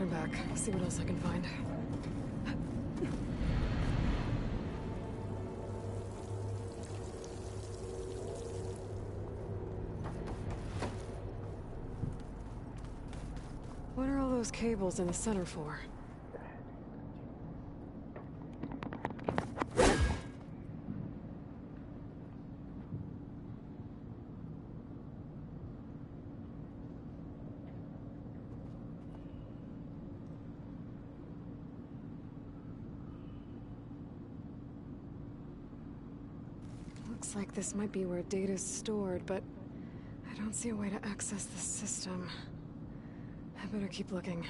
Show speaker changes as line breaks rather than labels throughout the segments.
turn back, see what else I can find. What are all those cables in the center for? Looks like this might be where data's stored, but I don't see a way to access the system. I better keep looking.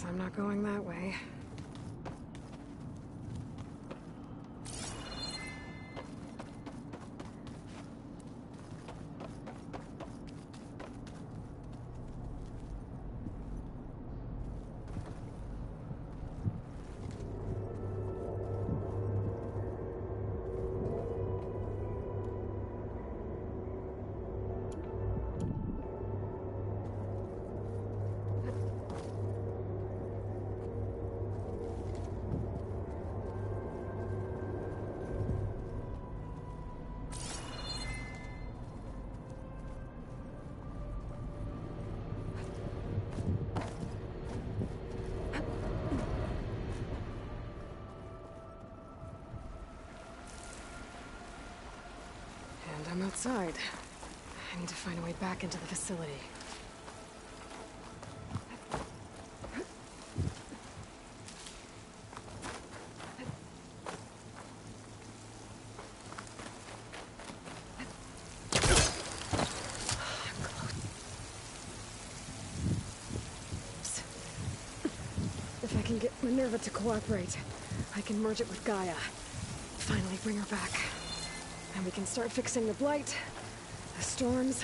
Guess I'm not going that way. I'm outside. I need to find a way back into the facility. If I can get Minerva to cooperate, I can merge it with Gaia. Finally bring her back. And we can start fixing the blight, the storms,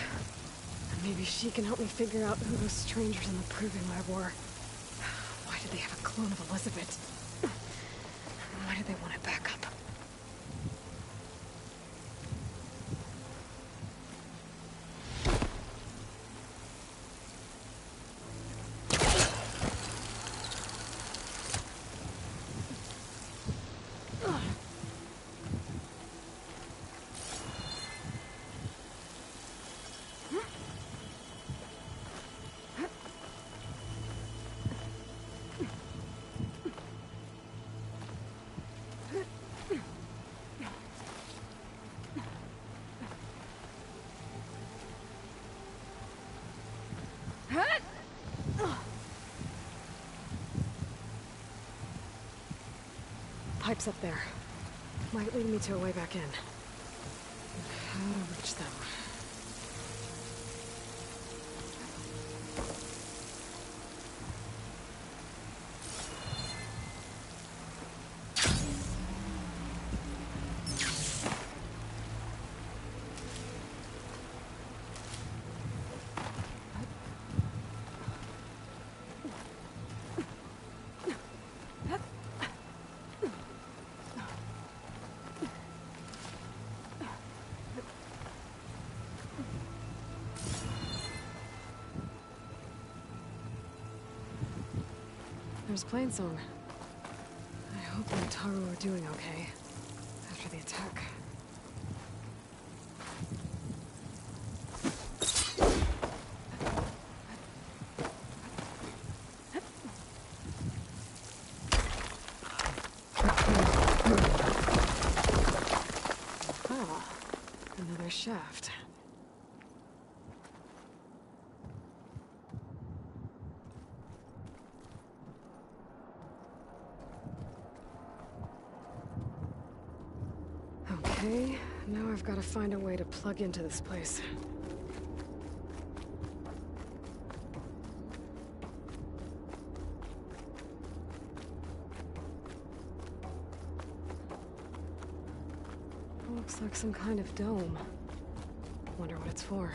and maybe she can help me figure out who those strangers in the proving lab were. Why did they have a clone of Elizabeth? Why did they want it back up? Pipes up there. Might lead me to a way back in. How to reach them? There's Plainsong. I hope you and Taru are doing okay after the attack. Ah, another shaft. Okay, now I've got to find a way to plug into this place. Looks like some kind of dome. Wonder what it's for.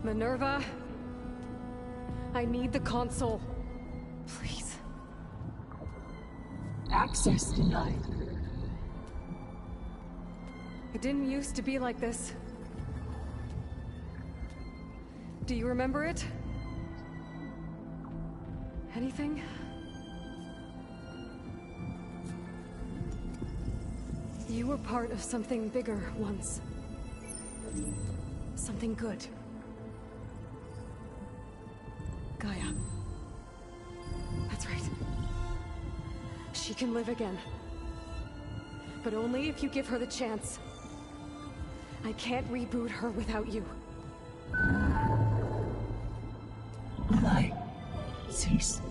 Minerva, I need the console. Please.
Access denied.
It didn't used to be like this. Do you remember it? Anything? You were part of something bigger once. Something good. Gaia. That's right. She can live again. But only if you give her the chance. I can't reboot her without you.
Will I cease?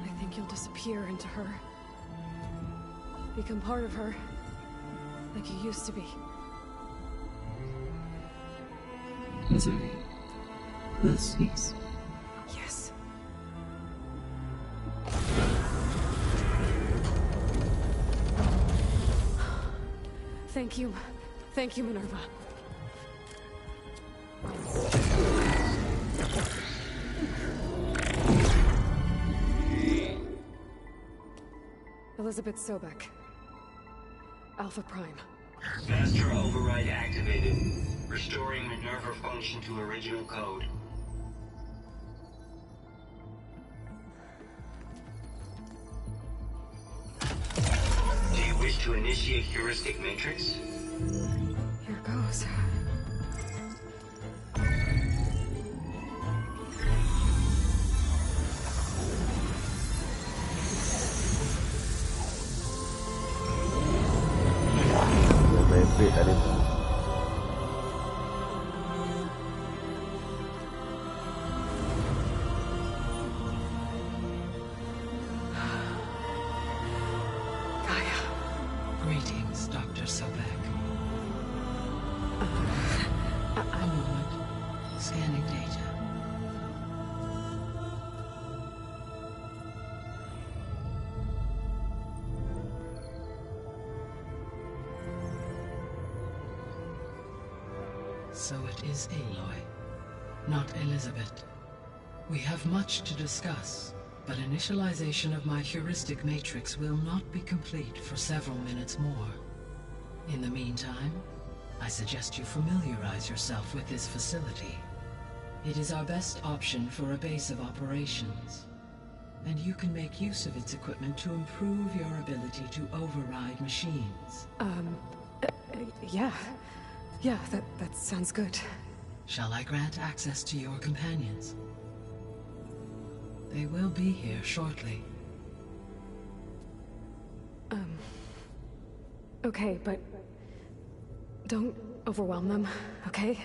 I think you'll disappear into her. Become part of her. Like you used to be.
Misery will cease.
Yes. Thank you. Thank you, Minerva. Elizabeth Sobek. Alpha Prime.
Master override activated. Restoring Minerva function to original code. Do you wish to initiate heuristic matrix?
Here goes.
Greetings, Dr. Sobek. A moment. Scanning data. So it is Aloy, not Elizabeth. We have much to discuss, but initialization of my heuristic matrix will not be complete for several minutes more. In the meantime, I suggest you familiarize yourself with this facility. It is our best option for a base of operations, and you can make use of its equipment to improve your ability to override machines.
Yeah. Yeah, that sounds good.
Shall I grant access to your companions? They will be here shortly.
Okay, but don't overwhelm them, okay?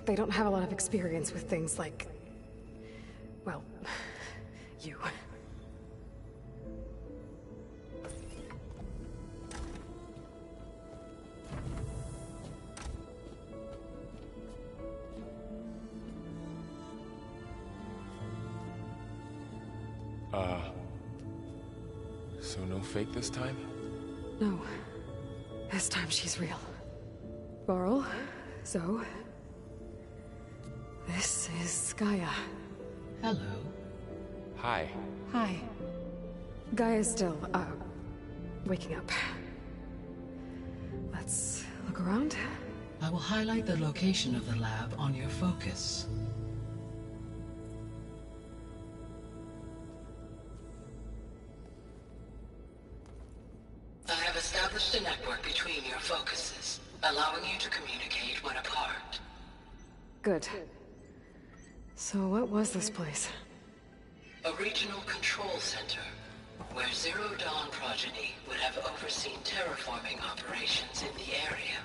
They don't have a lot of experience with things like, well, you.
So no fake this time?
No. This time she's real. Varl, Zoe. This is Gaia.
Hello.
Hi.
Hi. Gaia's still, waking up. Let's look around.
I will highlight the location of the lab on your focus. I have established a network between your focuses, allowing you to communicate when apart.
Good. So what was this place?
A regional control center, where Zero Dawn progeny would have overseen terraforming operations in the area.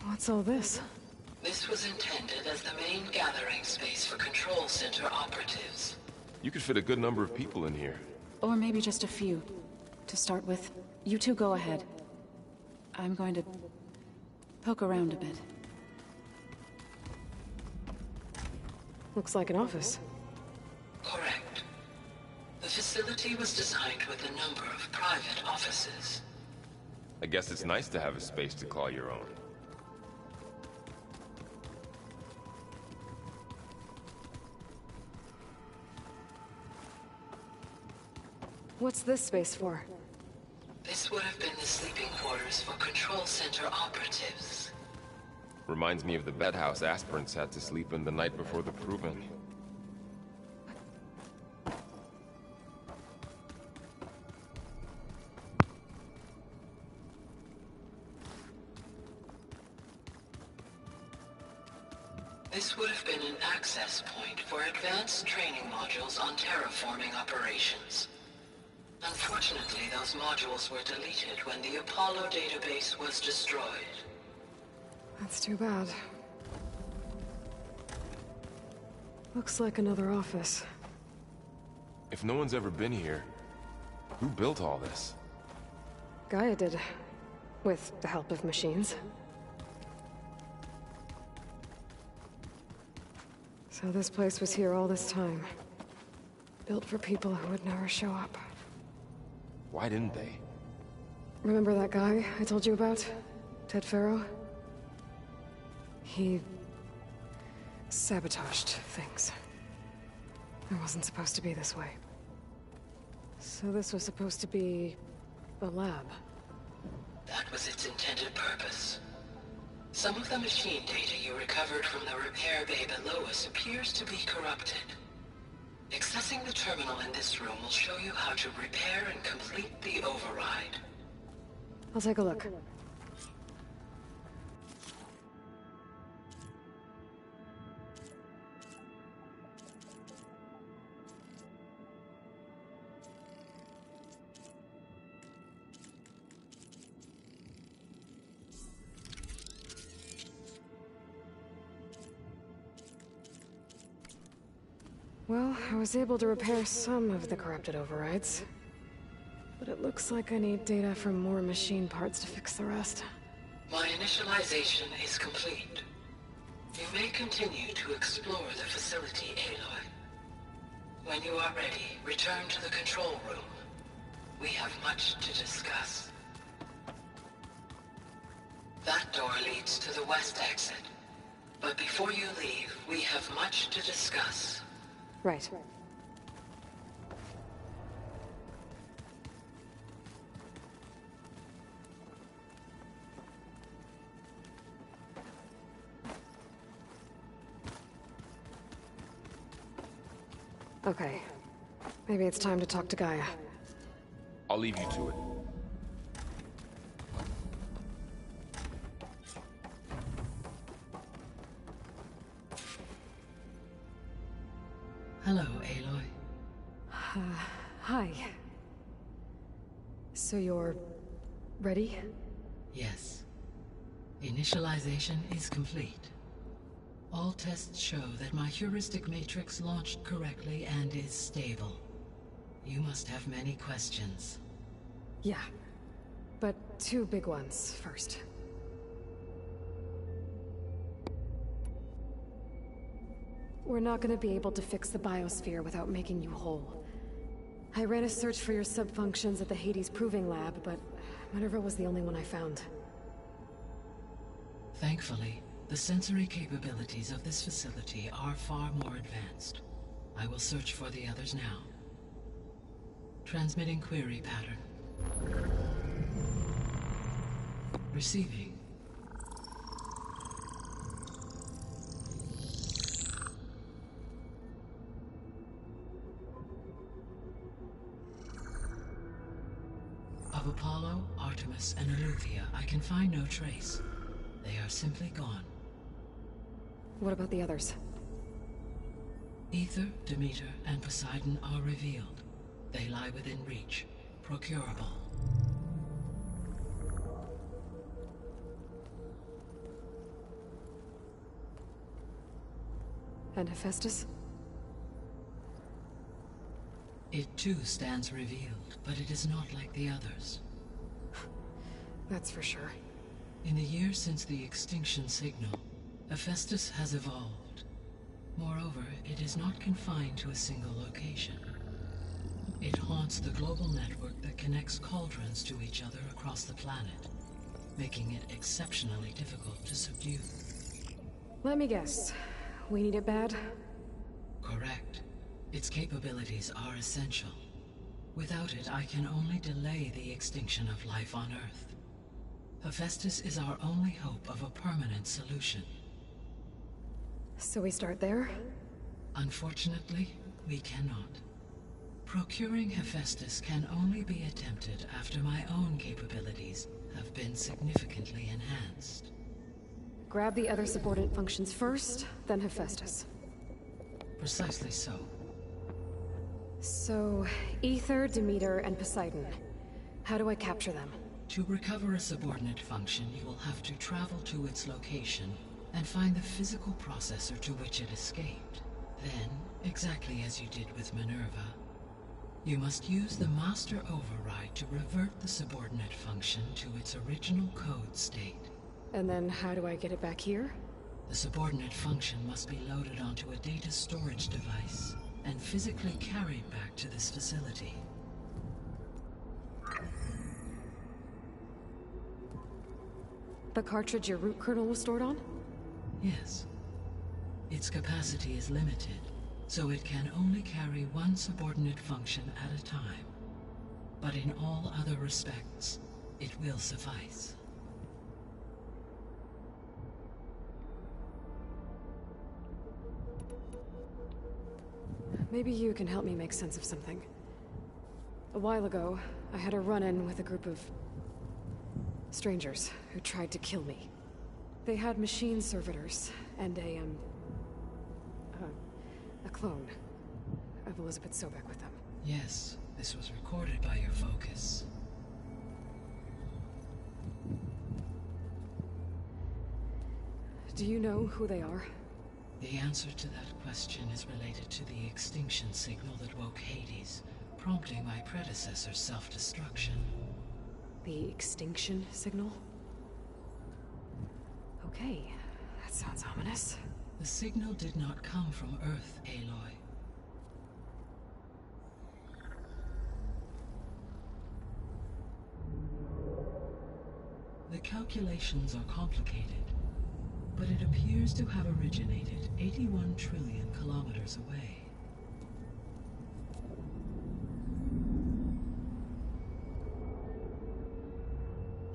What's all this?
This was intended as the main gathering space for control center operatives.
You could fit a good number of people in here.
Or maybe just a few. To start with, you two go ahead. I'm going to poke around a bit.
Looks like an office.
Correct. The facility was designed with a number of private offices.
I guess it's nice to have a space to call your own.
What's this space for?
This would have been the sleeping quarters for control center operatives.
Reminds me of the bedhouse aspirants had to sleep in the night before the proving.
This would have been an access point for advanced training modules on terraforming operations. Unfortunately, those modules were deleted when the Apollo database was destroyed.
That's too bad. Looks like another office.
If no one's ever been here, who built all this?
Gaia did. With the help of machines. So this place was here all this time. Built for people who would never show up.
Why didn't they?
Remember that guy I told you about? Ted Farrow? He sabotaged things. It wasn't supposed to be this way. So this was supposed to be a lab.
That was its intended purpose. Some of the machine data you recovered from the repair bay below us appears to be corrupted. Accessing the terminal in this room will show you how to repair and complete the override.
I'll take a look. Well, I was able to repair some of the corrupted overrides. But it looks like I need data from more machine parts to fix the rest.
My initialization is complete. You may continue to explore the facility, Aloy. When you are ready, return to the control room. We have much to discuss. That door leads to the west exit. But before you leave, we have much to discuss.
Right. Okay. Maybe it's time to talk to Gaia.
I'll leave you to it.
Hello, Aloy.
Hi. So you're ready?
Yes. Initialization is complete. All tests show that my heuristic matrix launched correctly and is stable. You must have many questions.
Yeah. But two big ones first. We're not gonna be able to fix the biosphere without making you whole. I ran a search for your subfunctions at the Hades Proving Lab, but Minerva was the only one I found.
Thankfully, the sensory capabilities of this facility are far more advanced. I will search for the others now. Transmitting query pattern. Receiving. Of Apollo, Artemis, and Eleuthia, I can find no trace. They are simply gone.
What about the others?
Ether, Demeter, and Poseidon are revealed. They lie within reach, procurable.
And Hephaestus?
It too stands revealed, but it is not like the others.
That's for sure.
In the years since the extinction signal, Hephaestus has evolved. Moreover, it is not confined to a single location. It haunts the global network that connects cauldrons to each other across the planet, making it exceptionally difficult to subdue.
Let me guess. We need it bad?
Correct. Its capabilities are essential. Without it, I can only delay the extinction of life on Earth. Hephaestus is our only hope of a permanent solution.
So we start there?
Unfortunately, we cannot. Procuring Hephaestus can only be attempted after my own capabilities have been significantly enhanced.
Grab the other subordinate functions first, then Hephaestus.
Precisely so.
So, Ether, Demeter, and Poseidon. How do I capture them?
To recover a subordinate function, you will have to travel to its location and find the physical processor to which it escaped. Then, exactly as you did with Minerva, you must use the master override to revert the subordinate function to its original code state.
And then how do I get it back here?
The subordinate function must be loaded onto a data storage device and physically carried back to this facility.
The cartridge your root kernel was stored on?
Yes. Its capacity is limited, so it can only carry one subordinate function at a time. But in all other respects, it will suffice.
Maybe you can help me make sense of something. A while ago, I had a run-in with a group of strangers who tried to kill me. They had machine servitors and a clone of Elizabeth Sobek with them.
Yes, this was recorded by your focus.
Do you know who they are?
The answer to that question is related to the extinction signal that woke Hades, prompting my predecessor's self-destruction.
The extinction signal? Okay, that sounds ominous.
The signal did not come from Earth, Aloy. The calculations are complicated, but it appears to have originated 81 trillion kilometers away.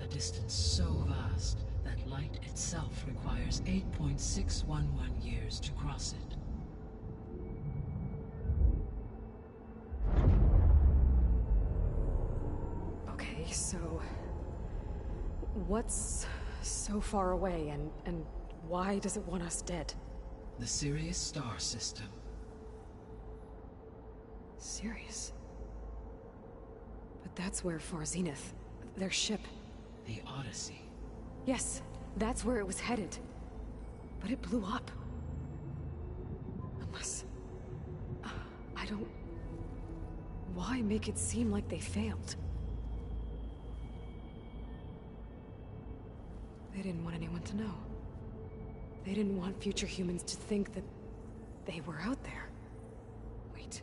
A distance so vast that light itself requires 8.611 years to cross it.
Okay, so what's so far away and why does it want us dead?
The Sirius star system.
Sirius? But that's where Far Zenith, their ship.
The Odyssey.
Yes, that's where it was headed. But it blew up. Unless... I don't... Why make it seem like they failed? They didn't want anyone to know. They didn't want future humans to think that they were out there. Wait.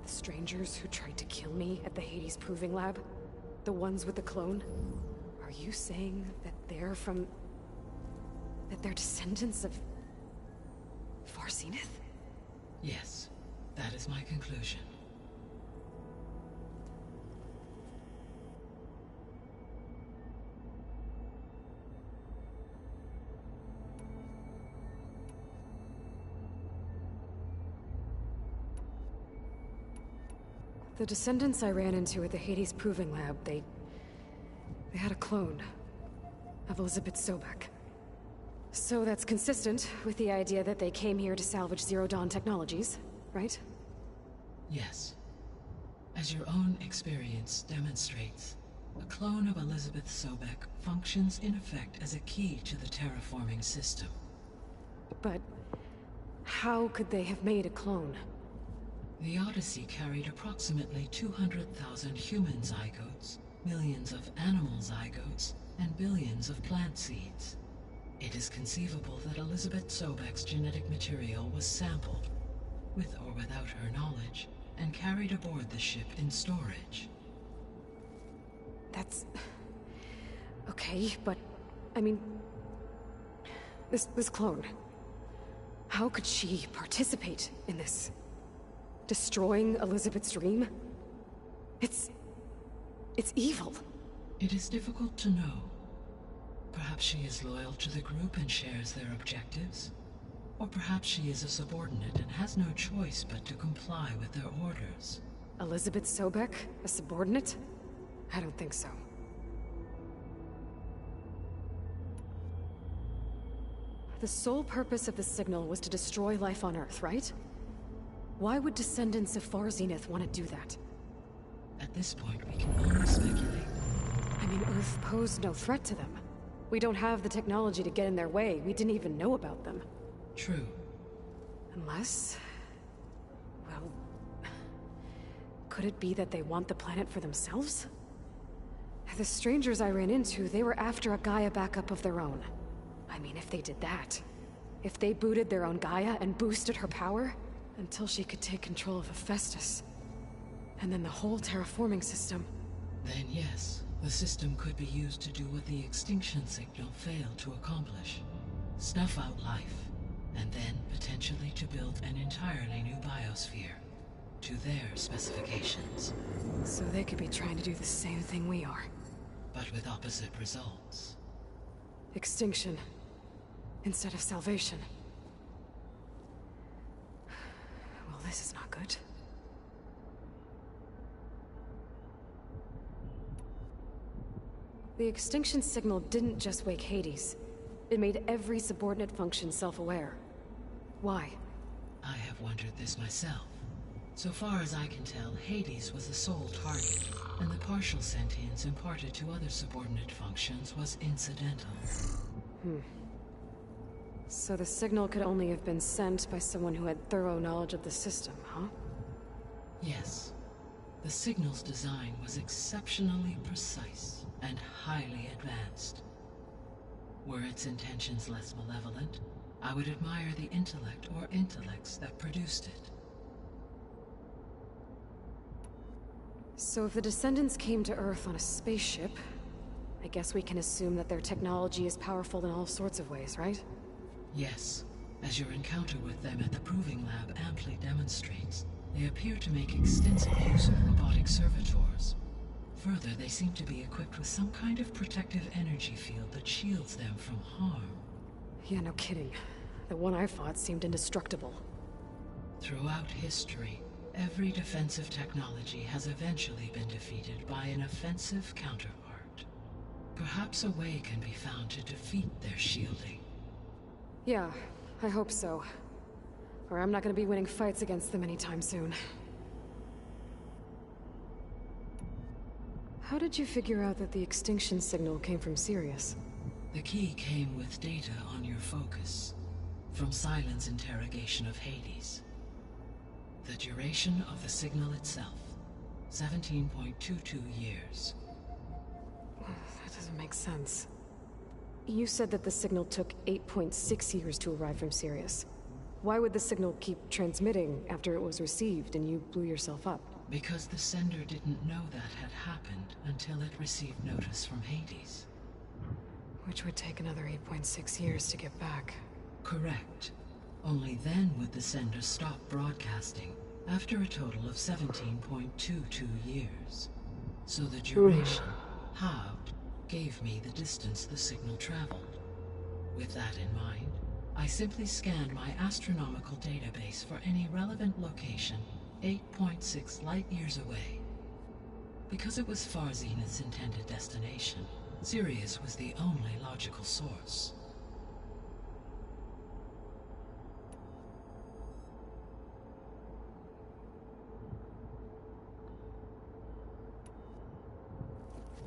The strangers who tried to kill me at the Hades Proving Lab? The ones with the clone? Are you saying that they're from... that they're descendants of... Far Zenith?
Yes, that is my conclusion.
The descendants I ran into at the Hades Proving Lab, they had a clone of Elizabeth Sobek. So that's consistent with the idea that they came here to salvage Zero Dawn technologies, right?
Yes. As your own experience demonstrates, a clone of Elizabeth Sobek functions in effect as a key to the terraforming system.
But how could they have made a clone?
The Odyssey carried approximately 200,000 human zygotes, millions of animal zygotes, and billions of plant seeds. It is conceivable that Elizabeth Sobek's genetic material was sampled, with or without her knowledge, and carried aboard the ship in storage.
That's... okay, but... I mean... This clone... How could she participate in this? Destroying Elizabeth's dream? It's evil.
It is difficult to know. Perhaps she is loyal to the group and shares their objectives. Or perhaps she is a subordinate and has no choice but to comply with their orders.
Elizabeth Sobek? A subordinate? I don't think so. The sole purpose of the signal was to destroy life on Earth, right? Why would descendants of Far Zenith want to do that?
At this point, we can only speculate.
I mean, Earth posed no threat to them. We don't have the technology to get in their way. We didn't even know about them.
True.
Unless... well... could it be that they want the planet for themselves? The strangers I ran into, they were after a Gaia backup of their own. I mean, if they did that... if they booted their own Gaia and boosted her power... until she could take control of Hephaestus. And then the whole terraforming system...
Then yes, the system could be used to do what the extinction signal failed to accomplish. Snuff out life, and then potentially to build an entirely new biosphere. To their specifications.
So they could be trying to do the same thing we are.
But with opposite results.
Extinction. Instead of salvation. Well, this is not good. The extinction signal didn't just wake Hades. It made every subordinate function self-aware. Why?
I have wondered this myself. So far as I can tell, Hades was the sole target, and the partial sentience imparted to other subordinate functions was incidental.
So the signal could only have been sent by someone who had thorough knowledge of the system, huh?
Yes. The signal's design was exceptionally precise and highly advanced. Were its intentions less malevolent, I would admire the intellect or intellects that produced it.
So if the descendants came to Earth on a spaceship, I guess we can assume that their technology is powerful in all sorts of ways, right?
Yes, as your encounter with them at the Proving Lab amply demonstrates, they appear to make extensive use of robotic servitors. Further, they seem to be equipped with some kind of protective energy field that shields them from harm.
Yeah, no kidding. The one I fought seemed indestructible.
Throughout history, every defensive technology has eventually been defeated by an offensive counterpart. Perhaps a way can be found to defeat their shielding.
Yeah, I hope so. Or I'm not gonna be winning fights against them anytime soon. How did you figure out that the extinction signal came from Sirius?
The key came with data on your focus, from Silent's interrogation of Hades. The duration of the signal itself, 17.22 years.
That doesn't make sense. You said that the signal took 8.6 years to arrive from Sirius. Why would the signal keep transmitting after it was received and you blew yourself up?
Because the sender didn't know that had happened until it received notice from Hades.
Which would take another 8.6 years to get back.
Correct. Only then would the sender stop broadcasting, after a total of 17.22 years. So the duration, halved, gave me the distance the signal traveled. With that in mind, I simply scanned my astronomical database for any relevant location 8.6 light-years away. Because it was Far Zenith's intended destination, Sirius was the only logical source.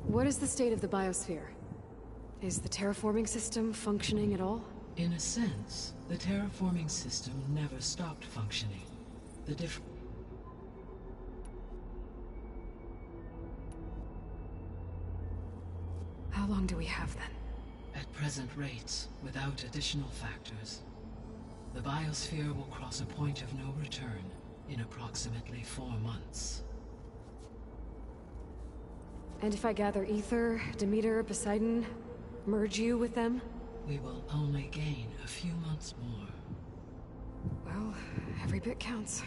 What is the state of the biosphere? Is the terraforming system functioning at all?
In a sense, the terraforming system never stopped functioning.
How long do we have then?
At present rates, without additional factors, the biosphere will cross a point of no return in approximately 4 months.
And if I gather Ether, Demeter, Poseidon, merge you with them?
We will only gain a few months more.
Well, every bit counts.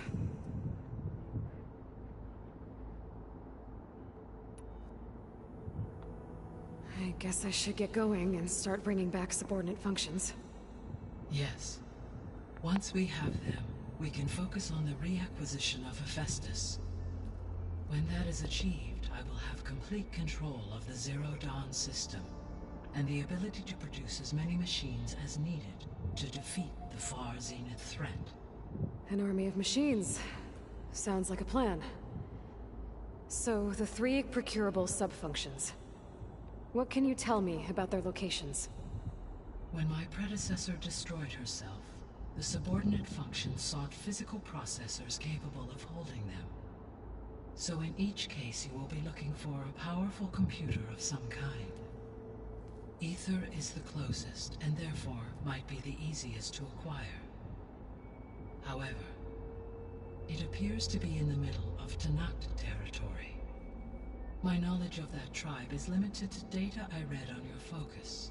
I guess I should get going and start bringing back subordinate functions.
Yes. Once we have them, we can focus on the reacquisition of Hephaestus. When that is achieved, I will have complete control of the Zero Dawn system, and the ability to produce as many machines as needed to defeat the far Zenith threat.
An army of machines. Sounds like a plan. So, the 3 procurable sub-functions. What can you tell me about their locations?
When my predecessor destroyed herself, the subordinate functions sought physical processors capable of holding them. So in each case you will be looking for a powerful computer of some kind. Ether is the closest, and therefore might be the easiest to acquire. However, it appears to be in the middle of Tanakh territory. My knowledge of that tribe is limited to data I read on your focus,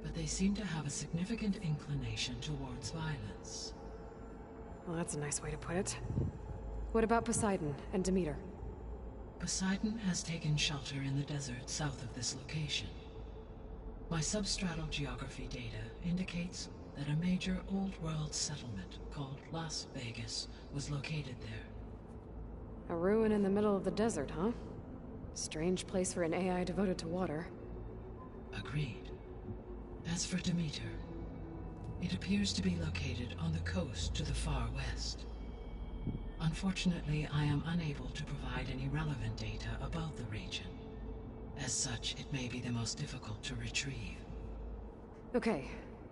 but they seem to have a significant inclination towards violence.
Well, that's a nice way to put it. What about Poseidon and Demeter?
Poseidon has taken shelter in the desert south of this location. My substratal geography data indicates that a major old-world settlement called Las Vegas was located there.
A ruin in the middle of the desert, huh? Strange place for an AI devoted to water.
Agreed. As for Demeter, it appears to be located on the coast to the far west. Unfortunately, I am unable to provide any relevant data about the region. As such, it may be the most difficult to retrieve.
Okay,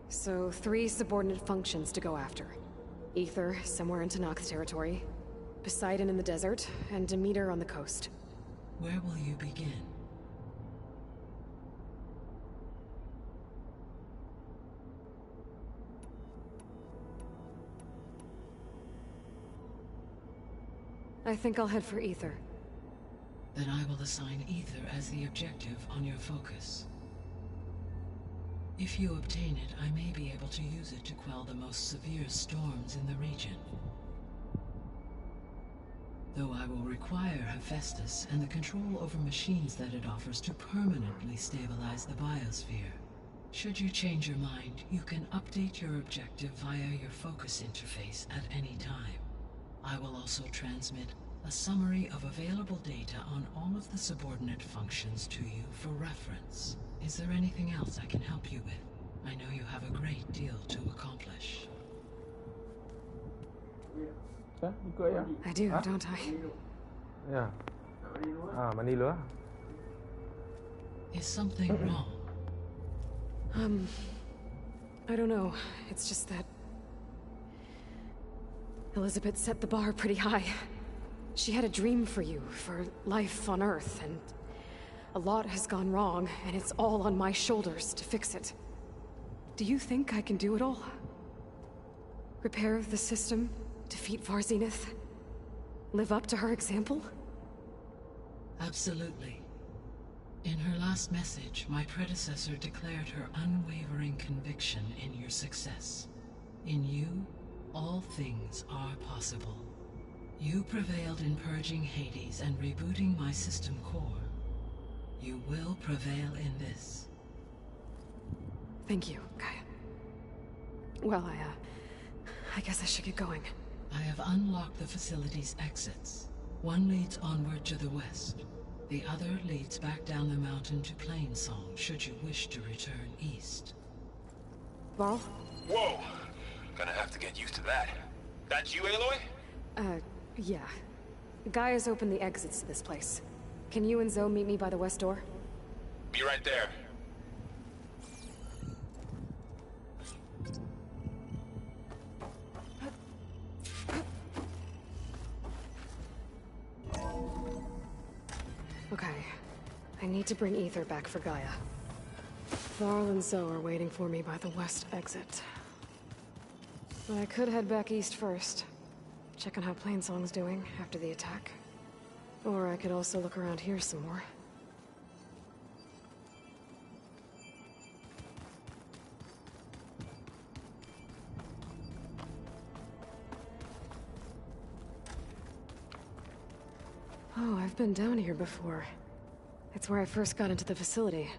so 3 subordinate functions to go after. Ether, somewhere in Tanakh territory, Poseidon in the desert, and Demeter on the coast.
Where will you begin?
I think I'll head for Ether.
Then I will assign Ether as the objective on your focus. If you obtain it, I may be able to use it to quell the most severe storms in the region. Though I will require Hephaestus and the control over machines that it offers to permanently stabilize the biosphere. Should you change your mind, you can update your objective via your focus interface at any time. I will also transmit a summary of available data on all of the subordinate functions to you for reference. Is there anything else I can help you with? I know you have a great deal to accomplish.
I do, don't I?
Ya. Mandi dulu lah.
Is something wrong?
I don't know. It's just that Elizabeth set the bar pretty high. She had a dream for you, for life on Earth, and a lot has gone wrong, and it's all on my shoulders to fix it. Do you think I can do it all? Repair the system, defeat Varzenith, live up to her example?
Absolutely. In her last message, my predecessor declared her unwavering conviction in your success. In you, all things are possible. You prevailed in purging Hades and rebooting my system core. You will prevail in this.
Thank you, Gaia. Well, I guess I should get going.
I have unlocked the facility's exits. One leads onward to the west. The other leads back down the mountain to Plainsong, should you wish to return east.
Varl?
Whoa! Gonna have to get used to that. That's you, Aloy?
Yeah. Gaia's opened the exits to this place. Can you and Zoe meet me by the west door?
Be right there.
Okay. I need to bring Ether back for Gaia. Varl and Zoe are waiting for me by the west exit. But I could head back east first. Check on how Plainsong's doing after the attack. Or I could also look around here some more. Oh, I've been down here before. It's where I first got into the facility.